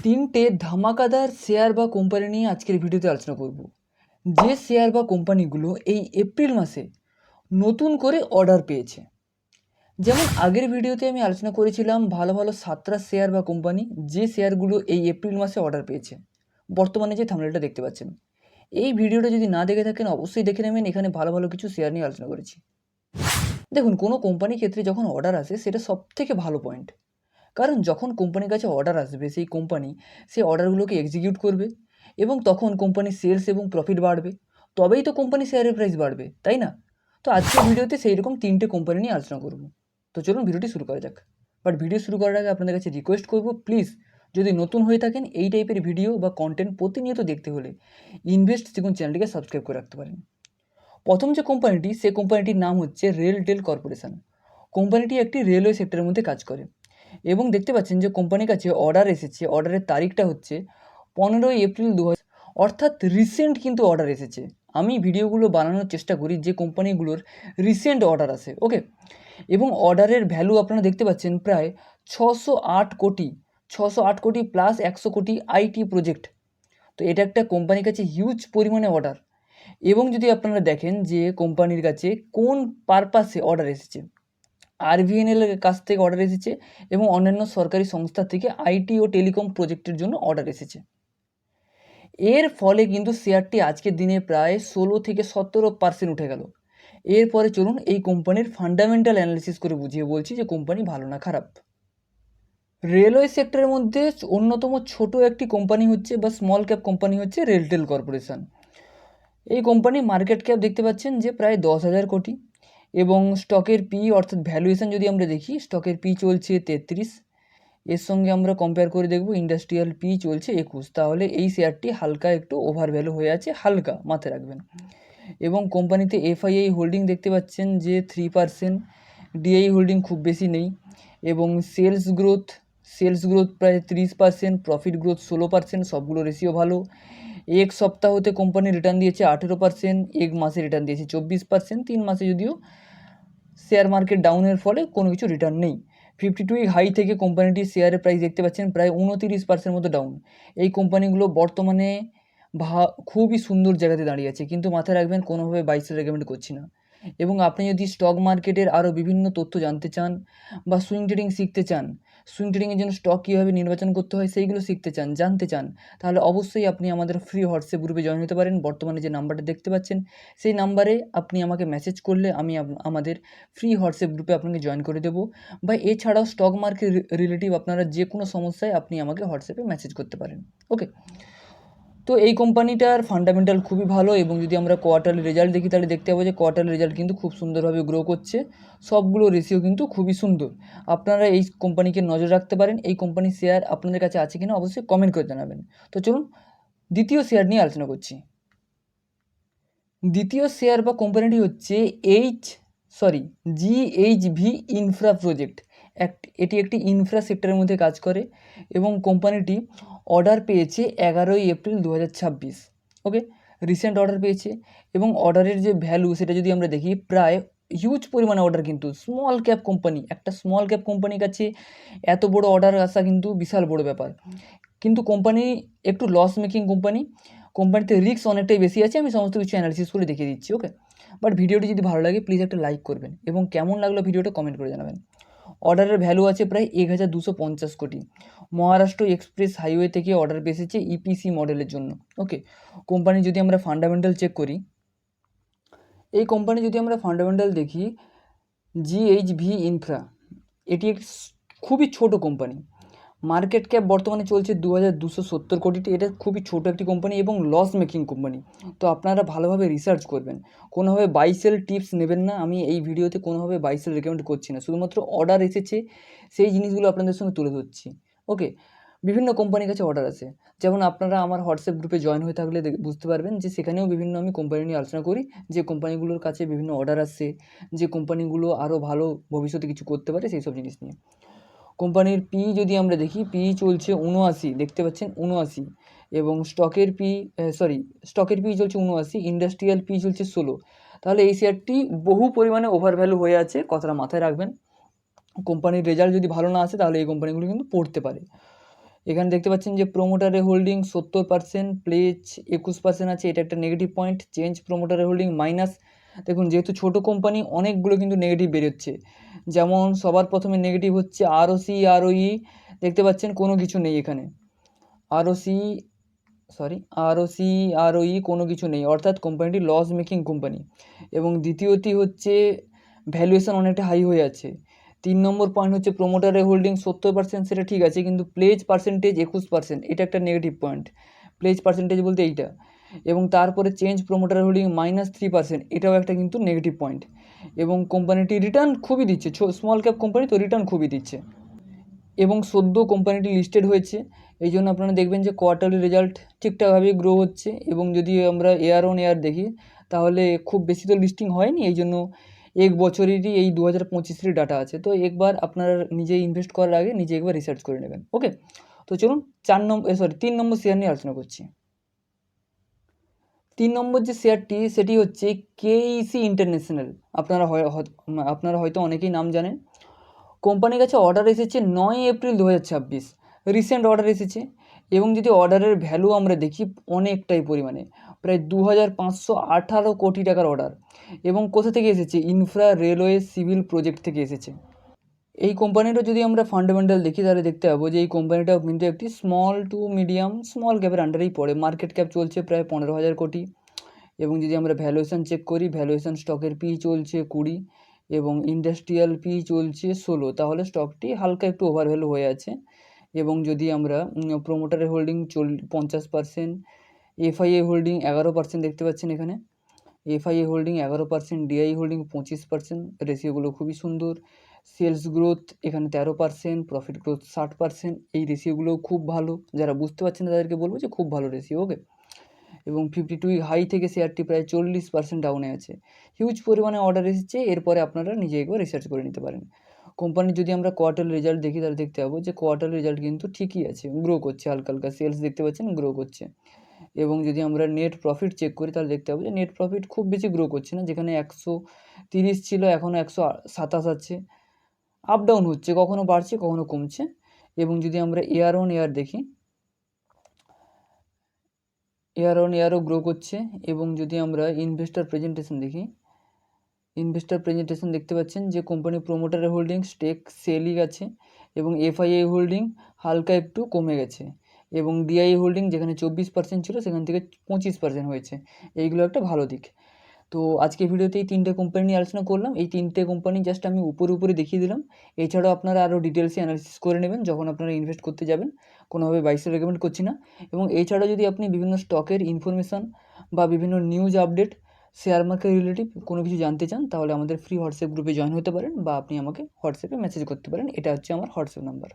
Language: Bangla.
তিনটে ধামাকাদার শেয়ার বা কোম্পানি নিয়ে আজকের ভিডিওতে আলোচনা করব। যে শেয়ার বা কোম্পানিগুলো এই এপ্রিল মাসে নতুন করে অর্ডার পেয়েছে। যেমন আগের ভিডিওতে আমি আলোচনা করেছিলাম ভালো ভালো 7টা শেয়ার বা কোম্পানি যে শেয়ারগুলো এই এপ্রিল মাসে অর্ডার পেয়েছে। বর্তমানে যে থাম্বনেলটা দেখতে পাচ্ছেন, এই ভিডিওটা যদি না দেখে থাকেন অবশ্যই দেখে নেবেন। এখানে ভালো ভালো কিছু শেয়ার নিয়ে আলোচনা করেছি। দেখুন, কোনো কোম্পানির ক্ষেত্রে যখন অর্ডার আসে সেটা সবথেকে ভালো পয়েন্ট। কারণ যখন কোম্পানির কাছে অর্ডার আসবে সেই কোম্পানি সেই অর্ডারগুলোকে এক্সিকিউট করবে এবং তখন কোম্পানির সেলস এবং প্রফিট বাড়বে, তবেই তো কোম্পানির শেয়ারের প্রাইস বাড়বে, তাই না? তো আজকের ভিডিওতে সেই রকম 3টে কোম্পানি নিয়ে আলোচনা করব। তো চলুন ভিডিওটি শুরু করা যাক। বাট ভিডিও শুরু করার আগে আপনাদের কাছে রিকোয়েস্ট করব, প্লিজ যদি নতুন হয়ে থাকেন এই টাইপের ভিডিও বা কন্টেন্ট প্রতিনিয়ত দেখতে হলে ইনভেস্ট শিখুন চ্যানেলটিকে সাবস্ক্রাইব করে রাখতে পারেন। প্রথম যে কোম্পানিটি, সেই কোম্পানিটির নাম হচ্ছে রেলটেল কর্পোরেশন। কোম্পানিটি একটি রেলওয়ে সেক্টরের মধ্যে কাজ করে এবং দেখতে পাচ্ছেন যে কোম্পানির কাছে অর্ডার এসেছে। অর্ডারের তারিখটা হচ্ছে 15ই এপ্রিল 2000, অর্থাৎ রিসেন্ট কিন্তু অর্ডার এসেছে। আমি ভিডিওগুলো বানানোর চেষ্টা করি যে কোম্পানিগুলোর রিসেন্ট অর্ডার আসে, ওকে। এবং অর্ডারের ভ্যালু আপনারা দেখতে পাচ্ছেন প্রায় 608 কোটি, 608 কোটি প্লাস 100 কোটি আইটি প্রজেক্ট। তো এটা একটা কোম্পানির কাছে হিউজ পরিমাণে অর্ডার। এবং যদি আপনারা দেখেন যে কোম্পানির কাছে কোন পারপাসে অর্ডার এসেছে, আরভিএনএল এর কাছ থেকে অর্ডার এসেছে এবং অন্যান্য সরকারি সংস্থা থেকে আইটি ও টেলিকম প্রজেক্টের জন্য অর্ডার এসেছে। এর ফলে কিন্তু শেয়ারটি আজকের দিনে প্রায় 16 থেকে 17% উঠে গেল। এরপরে চলুন এই কোম্পানির ফান্ডামেন্টাল অ্যানালিসিস করে বুঝিয়ে বলছি যে কোম্পানি ভালো না খারাপ। রেলওয়ে সেক্টরের মধ্যে অন্যতম ছোট একটি কোম্পানি হচ্ছে বা স্মল ক্যাপ কোম্পানি হচ্ছে রেলটেল কর্পোরেশন। এই কোম্পানি মার্কেট ক্যাপ দেখতে পাচ্ছেন যে প্রায় 10,000 কোটি এবং স্টকের পি অর্থাৎ ভ্যালুয়েশন যদি আমরা দেখি, স্টকের পি চলছে 33। এর সঙ্গে আমরা কম্পেয়ার করে দেখব ইন্ডাস্ট্রিয়াল পি চলছে 21। তাহলে এই শেয়ারটি হালকা একটু ওভার ভ্যালু হয়ে আছে, হালকা মাথায় রাখবেন। এবং কোম্পানিতে এফআইআই হোল্ডিং দেখতে পাচ্ছেন যে 3%, ডিআই হোল্ডিং খুব বেশি নেই এবং সেলস গ্রোথ প্রায় 30%, প্রফিট গ্রোথ 16%, সবগুলো রেশিও ভালো। এক সপ্তাহতে কোম্পানি রিটার্ন দিয়েছে 18%, এক মাসে রিটার্ন দিয়েছে 24%, 3 মাসে যদিও শেয়ার মার্কেট ডাউনের ফলে কোনো কিছু রিটার্ন নেই। 52 হাই থেকে কোম্পানিটির শেয়ারের প্রাইস দেখতে পাচ্ছেন প্রায় 29% মতো ডাউন। এই কোম্পানিগুলো বর্তমানে খুবই সুন্দর জায়গাতে দাঁড়িয়ে আছে, কিন্তু মাথায় রাখবেন কোনোভাবে বাই সেল রেকমেন্ড করছি না। এবং আপনি যদি স্টক মার্কেটের আরও বিভিন্ন তথ্য জানতে চান বা সুইং ট্রেডিং শিখতে চান, সুইং ট্রেডিংয়ের জন্য স্টক কীভাবে নির্বাচন করতে হয় সেইগুলো শিখতে চান, জানতে চান, তাহলে অবশ্যই আপনি আমাদের ফ্রি হোয়াটসঅ্যাপ গ্রুপে জয়েন হতে পারেন। বর্তমানে যে নাম্বারটা দেখতে পাচ্ছেন সেই নাম্বারে আপনি আমাকে মেসেজ করলে আমি আমাদের ফ্রি হোয়াটসঅ্যাপ গ্রুপে আপনাকে জয়েন করে দেবো। বা এছাড়াও স্টক মার্কেট রিলেটিভ আপনারা যে কোনো সমস্যায় আপনি আমাকে হোয়াটসঅ্যাপে মেসেজ করতে পারেন, ওকে। তো এই কোম্পানিটার ফান্ডামেন্টাল খুবই ভালো এবং যদি আমরা কোয়ার্টারলি রেজাল্ট দেখি তাহলে দেখতে পাবো যে কোয়ার্টারলি রেজাল্ট কিন্তু খুব সুন্দরভাবে গ্রো করছে, সবগুলো রেশিও কিন্তু খুবই সুন্দর। আপনারা এই কোম্পানিকে নজর রাখতে পারেন। এই কোম্পানির শেয়ার আপনাদের কাছে আছে কিনা অবশ্যই কমেন্ট করে জানাবেন। তো চলুন দ্বিতীয় শেয়ার নিয়ে আলোচনা করছি। দ্বিতীয় শেয়ার বা কোম্পানিটি হচ্ছে GHV ইনফ্রা প্রজেক্ট। এটি একটি ইনফ্রা সেক্টরের মধ্যে কাজ করে এবং কোম্পানিটি অর্ডার পেয়েছে 11ই এপ্রিল 2026, ওকে। রিসেন্ট অর্ডার পেয়েছে এবং অর্ডারের যে ভ্যালু সেটা যদি আমরা দেখি প্রায় হিউজ পরিমাণে অর্ডার। কিন্তু স্মল ক্যাপ কোম্পানি, একটা স্মল ক্যাপ কোম্পানির কাছে এত বড় অর্ডার আসা কিন্তু বিশাল বড় ব্যাপার। কিন্তু কোম্পানি একটু লস মেকিং কোম্পানি, কোম্পানিতে রিস্ক অনেকটাই বেশি আছে। আমি সমস্ত কিছু অ্যানালিসিস করে দেখিয়ে দিচ্ছি, ওকে। বাট ভিডিওটি যদি ভালো লাগে প্লিজ একটা লাইক করবেন এবং কেমন লাগলো ভিডিওটা কমেন্ট করে জানাবেন। অর্ডারের ভ্যালু আছে প্রায় 1250 কোটি। মহারাষ্ট্র এক্সপ্রেস হাইওয়ে থেকে অর্ডার এসেছে ইপিসি মডেলের জন্য, ওকে। কোম্পানি যদি আমরা ফান্ডামেন্টাল চেক করি, এই কোম্পানি যদি আমরা ফান্ডামেন্টাল দেখি জিএইচভি ইনফ্রা, এটি এক খুবই ছোট কোম্পানি। মার্কেট ক্যাপ বর্তমানে চলছে 2270 কোটিতে। এটা খুবই ছোটো একটি কোম্পানি এবং লস মেকিং কোম্পানি। তো আপনারা ভালোভাবে রিসার্চ করবেন, কোনোভাবে বাই সেল টিপস নেবেন না। আমি এই ভিডিওতে কোনোভাবে বাই সেল রেকমেন্ড করছি না, শুধুমাত্র অর্ডার এসেছে সেই জিনিসগুলো আপনাদের সঙ্গে তুলে ধরছি, ওকে। বিভিন্ন কোম্পানির কাছে অর্ডার আছে, যেমন আপনারা আমার হোয়াটসঅ্যাপ গ্রুপে জয়েন হয়ে থাকলে বুঝতে পারবেন যে সেখানেও বিভিন্ন আমি কোম্পানি নিয়ে আলোচনা করি, যে কোম্পানিগুলোর কাছে বিভিন্ন অর্ডার আসছে, যে কোম্পানিগুলো আরও ভালো ভবিষ্যতে কিছু করতে পারে সেই সব জিনিস নিয়ে। কোম্পানির পি যদি আমরা দেখি, পি চলছে 79, দেখতে পাচ্ছেন 79। এবং স্টকের পি চলছে 79, ইন্ডাস্ট্রিয়াল পি চলছে 16। তাহলে এই শেয়ারটি বহু পরিমাণে ওভার ভ্যালু হয়ে আছে, কথাটা মাথায় রাখবেন। কোম্পানির রেজাল্ট যদি ভালো না আসে তাহলে এই কোম্পানিগুলো কিন্তু পড়তে পারে। এখানে দেখতে পাচ্ছেন যে প্রোমোটারের হোল্ডিং 70%, প্লেজ 21% আছে, এটা একটা নেগেটিভ পয়েন্ট। চেঞ্জ প্রোমোটারের হোল্ডিং মাইনাস। দেখুন যেহেতু ছোটো কোম্পানি অনেকগুলো কিন্তু নেগেটিভ বেরোচ্ছে, যেমন সবার প্রথমে নেগেটিভ হচ্ছে আরওসি আরওই, দেখতে পাচ্ছেন কোনো কিছু নেই এখানে। আরওসি আরওই কোনো কিছু নেই, অর্থাৎ কোম্পানিটি লস মেকিং কোম্পানি। এবং দ্বিতীয়টি হচ্ছে ভ্যালুয়েশন অনেকটা হাই হয়ে আছে। 3 নম্বর পয়েন্ট হচ্ছে প্রোমোটারের হোল্ডিং 70%, সেটা ঠিক আছে, কিন্তু প্লেজ পার্সেন্টেজ 21%, এটা একটা নেগেটিভ পয়েন্ট। প্লেজ পার্সেন্টেজ বলতে এইটা। এবং তারপরে চেঞ্জ প্রোমোটারের হোল্ডিং -3%, এটাও একটা কিন্তু নেগেটিভ পয়েন্ট। এবং কোম্পানিটি রিটার্ন খুবই দিচ্ছে, স্মল ক্যাপ কোম্পানি তো রিটার্ন খুবই দিচ্ছে। এবং সদ্য কোম্পানিটি লিস্টেড হয়েছে, এই জন্য আপনারা দেখবেন যে কোয়ার্টারলি রেজাল্ট ঠিকঠাকভাবেই গ্রো হচ্ছে। এবং যদি আমরা ইয়ার অন ইয়ার দেখি তাহলে খুব বেশি তো লিস্টিং হয়নি, এই জন্য এক বছরেরই এই 2025-এর ডাটা আছে। তো একবার আপনারা নিজে ইনভেস্ট করার আগে নিজে একবার রিসার্চ করে নেবেন। ওকে, তো চলুন 3 নম্বর শেয়ার নিয়ে আলোচনা করছি। 3 নম্বর যে শেয়ারটি সেটি হচ্ছে কেইসি ইন্টারন্যাশনাল। আপনারা হয়তো অনেকেই নাম জানেন। কোম্পানির কাছে অর্ডার এসেছে 9 এপ্রিল 2026, রিসেন্ট অর্ডার এসেছে। এবং যদি অর্ডারের ভ্যালু আমরা দেখি অনেকটাই পরিমাণে, প্রায় 2518 কোটি টাকার অর্ডার। এবং কোথা থেকে এসেছে? ইনফ্রা, রেলওয়ে, সিভিল প্রজেক্ট থেকে এসেছে। এই কোম্পানিটা যদি আমরা ফান্ডামেন্টাল দেখি তাহলে দেখতে পাবো যে এই কোম্পানিটাও কিন্তু একটি স্মল টু মিডিয়াম স্মল ক্যাপের আন্ডারেই পড়ে। মার্কেট ক্যাপ চলছে প্রায় 15,000 কোটি। এবং যদি আমরা ভ্যালুয়েশন চেক করি, ভ্যালুয়েশন স্টকের পি চলছে 20 এবং ইন্ডাস্ট্রিয়াল পি চলছে 16, তাহলে স্টকটি হালকা একটু ওভারভ্যালু হয়ে আছে। এবং যদি আমরা প্রোমোটারের হোল্ডিং 50%, এফআইএ হোল্ডিং 11% দেখতে পাচ্ছেন এখানে। এফআইএ হোল্ডিং 11%, ডিআই হোল্ডিং 25%, রেশিওগুলো খুবই সুন্দর। সেলস গ্রোথ এখানে 13%, প্রফিট গ্রোথ 60%, এই রেশিওগুলোও খুব ভালো। যারা বুঝতে পারছেন তাদেরকে বলবো যে খুব ভালো রেশিও। ওকে, এবং 52 উইক হাই থেকে শেয়ারটি প্রায় 40% ডাউনে আছে। হিউজ পরিমাণে অর্ডার এসেছে, এরপরে আপনারা নিজে একবার রিসার্চ করে নিতে পারেন। কোম্পানির যদি আমরা কোয়ার্টারলি রেজাল্ট দেখি তাহলে দেখতে পাবো যে কোয়ার্টারলি রেজাল্ট কিন্তু ঠিকই আছে, গ্রো করছে হালকা হালকা, সেলস দেখতে পাচ্ছেন গ্রো করছে। এবং যদি আমরা নেট প্রফিট চেক করি তাহলে দেখতে পাবো যে নেট প্রফিট খুব বেশি গ্রো করছে না, যেখানে 130 ছিল এখনও 127 আছে। আপ ডাউন হচ্ছে, কখনো বাড়ছে কখনো কমছে। এবং যদি আমরা ইয়ার অন ইয়ার দেখি, ইয়ার অন ইয়ারও গ্রো করছে। এবং যদি আমরা ইনভেস্টর প্রেজেন্টেশন দেখি, ইনভেস্টর প্রেজেন্টেশন দেখতে পাচ্ছেন যে কোম্পানি প্রোমোটারের হোল্ডিং স্টেক সেলই আছে। এবং এফআইআই হোল্ডিং হালকা একটু কমে গেছে। এবং ডিআই হোল্ডিং যেখানে 24% ছিল সেখান থেকে 25% হয়েছে। এইগুলো একটা ভালো দিক। তো আজকে ভিডিওতে এই 3টে কোম্পানি নিয়ে আলোচনা করলাম। এই 3টে কোম্পানি জাস্ট আমি উপরে দেখিয়ে দিলাম। এছাড়াও আপনারা আরও ডিটেলসে অ্যানালিসিস করে নেবেন যখন আপনারা ইনভেস্ট করতে যাবেন। কোনোভাবে বাইসে রেকমেন্ড করছি না। এবং এছাড়াও যদি আপনি বিভিন্ন স্টকের ইনফরমেশান বা বিভিন্ন news update, share market relative কোনো কিছু জানতে চান তাহলে আমাদের ফ্রি হোয়াটসঅ্যাপ গ্রুপে জয়েন হতে পারেন, বা আপনি আমাকে হোয়াটসঅ্যাপে মেসেজ করতে পারেন। এটা হচ্ছে আমার হোয়াটসঅ্যাপ নাম্বার।